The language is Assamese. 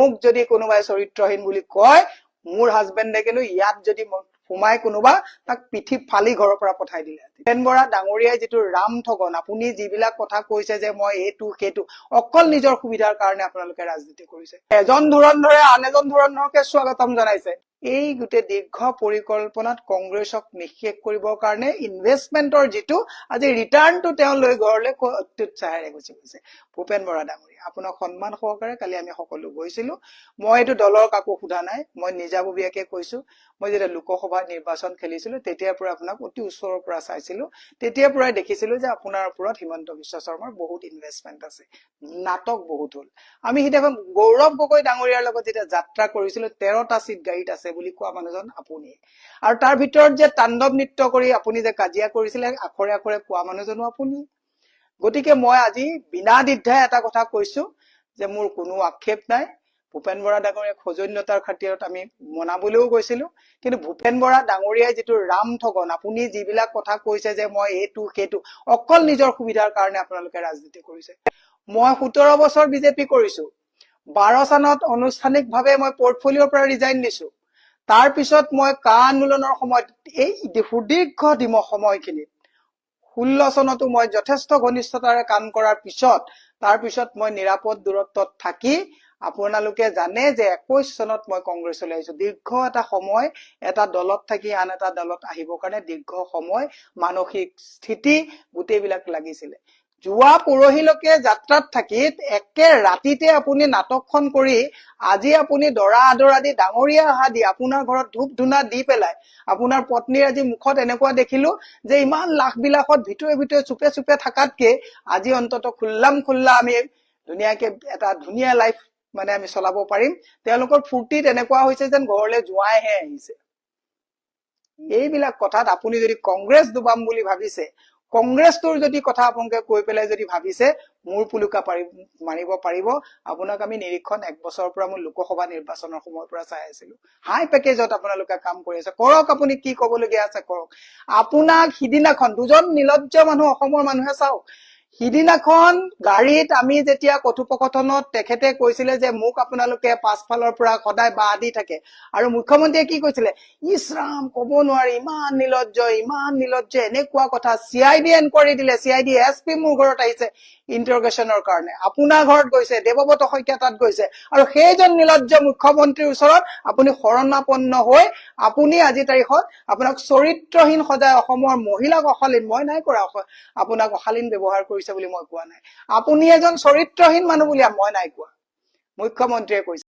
মোক যদি কোনোবাই চৰিত্ৰহীন বুলি কয়, মোৰ হাজবেণ্ডে কিন্তু ইয়াত যদি সোমাই কোনোবা তাক পিঠি ফালি ঘৰৰ পৰা পঠাই দিলে। ভূপেন বৰা ডাঙৰীয়াই যিটো ৰাম ঠগন, আপুনি যিবিলাক কথা কৈছে যে মই এইটো সেইটো, অকল নিজৰ সুবিধাৰ কাৰণে আপোনালোকে ৰাজনীতি কৰিছে। এজন ধুৰন্ধৰে আন এজন ধুৰন্ধৰকে স্বাগতম জনাইছে। এই গোটেই দীৰ্ঘ পৰিকল্পনাত কংগ্ৰেছক নিঃশেষ কৰিবৰ কাৰণে ইনভেষ্টমেন্টৰ যিটো আজি ৰিটাৰ্ণটো তেওঁ লৈ ঘৰলৈ অত্যুৎসাহেৰে গুচি গৈছে। ভূপেন বৰা ডাঙৰীয়া, আপোনাক সন্মান সহকাৰে কালি আমি সকলো গৈছিলো। মই এইটো দলৰ কাকো সোধা নাই, মই নিজাববীয়াকে কৈছো। মই যেতিয়া লোকসভা নিৰ্বাচন খেলিছিলো তেতিয়াৰ পৰা আপোনাক অতি ওচৰৰ পৰা চাইছিলো, তেতিয়াৰ পৰাই দেখিছিলো যে আপোনাৰ ওপৰত হিমন্ত বিশ্ব শৰ্মাৰ বহুত ইনভেষ্টমেন্ট আছে। নাটক বহুত হল। আমি সিদিনাখন গৌৰৱ গগৈ ডাঙৰীয়াৰ লগত যেতিয়া যাত্ৰা কৰিছিলো 13টা চিট গাড়ীত আছে বুলি কোৱা মানুহজন আপুনি, আৰু তাৰ ভিতৰত যে তাণ্ডৱ নৃত্য কৰি আপুনি যে কাজিয়া কৰিছিলে আখৰে আখৰে কোৱা মানুহজনো আপুনি। গতিকে মই আজি বিনা দ্বিধাই এটা কথা কৈছো যে মোৰ কোনো আক্ষেপ নাই। ভূপেন বৰা ডাঙৰীয়াক সৌজন্যতাৰ খাতিৰত আমি মনাবলৈও গৈছিলো, কিন্তু ভূপেন বৰা ডাঙৰীয়াই যিটো ৰাম ঠগন, আপুনি যিবিলাক কথা কৈছে যে মই এইটো সেইটো, অকল নিজৰ সুবিধাৰ কাৰণে আপোনালোকে ৰাজনীতি কৰিছে। মই 17 বছৰ বিজেপি কৰিছো। 12 চনত আনুষ্ঠানিকভাৱে মই পৰ্টফলিঅ'ৰ পৰা ৰিজাইন দিছো। তাৰ পিছত মই কা আন্দোলনৰ সময়ত এই সুদীৰ্ঘ সময়খিনিত 16 চনতো মই যথেষ্ট ঘনিষ্ঠতাৰে কাম কৰাৰ পিছত, তাৰ পিছত মই নিৰাপদ দূৰত্বত থাকি আপোনালোকে জানে যে 21 চনত মই কংগ্ৰেছলৈ আহিছো। দীৰ্ঘ এটা সময় এটা দলত থাকি আন এটা দলত আহিবৰ কাৰণে দীৰ্ঘ সময় মানসিক স্থিতি গোটেইবিলাক লাগিছিলে। যোৱা পৰহিলৈকে যাত্ৰাত থাকি একে ৰাতিতে আপুনি নাটকখন কৰি আজি আপুনি দৰা আদৰা দি ডাঙৰীয়া অহা দি আপোনাৰ ঘৰত ধূপ ধূনা দি পেলাই আপোনাৰ পত্নীৰ আজি মুখত এনেকুৱা দেখিলো যে ইমান লাখ বিলাসত ভিতৰে ভিতৰে চুপে চুপে থাকাতকে আজি অন্তত খোল্লা আমি ধুনীয়াকে এটা ধুনীয়া লাইফ মানে আমি চলাব পাৰিম। তেওঁলোকৰ ফূৰ্তিত এনেকুৱা হৈছে যেন ঘৰলৈ জোঁৱাইহে আহিছে। এইবিলাক কথাত আপুনি যদি কংগ্ৰেছ ডুবাম বুলি ভাবিছে, কংগ্ৰেছটোৰ যদি কথা আপোনালোকে কৈ পেলাই যদি ভাবিছে মূৰ পুলুকা মাৰিব পাৰিব, আপোনাক আমি নিৰীক্ষণ 1 বছৰৰ পৰা মই লোকসভা নিৰ্বাচনৰ সময়ৰ পৰা চাই আছিলো। হাই পেকেজত আপোনালোকে কাম কৰি আছে, কৰক আপুনি কি কবলগীয়া আছে কৰক। আপোনাক সিদিনাখন দুজন নিলজ্জ মানুহ অসমৰ মানুহে চাওক, সিদিনাখন গাড়ীত আমি যেতিয়া কথোপকথনত তেখেতে কৈছিলে যে মোক আপোনালোকে পাছফালৰ পৰা সদায় বাহ দি থাকে, আৰু মুখ্যমন্ত্ৰীয়ে কি কৈছিলে, ইছৰাম কব নোৱাৰি ইমান নিলজ্জ এনেকুৱা কথা। CID এনকুৱাৰী দিলে, CID SP মোৰ ঘৰত আহিছে ইন্টাৰগেশ্যনৰ কাৰণে, আপোনাৰ ঘৰত গৈছে, দেৱব্ৰত শইকীয়া তাত গৈছে, আৰু সেইজন নিলজ্জ মুখ্যমন্ত্ৰীৰ ওচৰত আপুনি শৰণাপন্ন হৈ আপুনি আজি তাৰিখত আপোনাক চৰিত্ৰহীন সজাই অসমৰ মহিলাক অশালীন, মই নাই কৰা আপোনাক অশালীন ব্যৱহাৰ কৰিছে বুলি মই কোৱা নাই, আপুনি এজন চৰিত্ৰহীন মানুহ বুলি মই নাই কোৱা, মুখ্যমন্ত্ৰীয়ে কৈছে।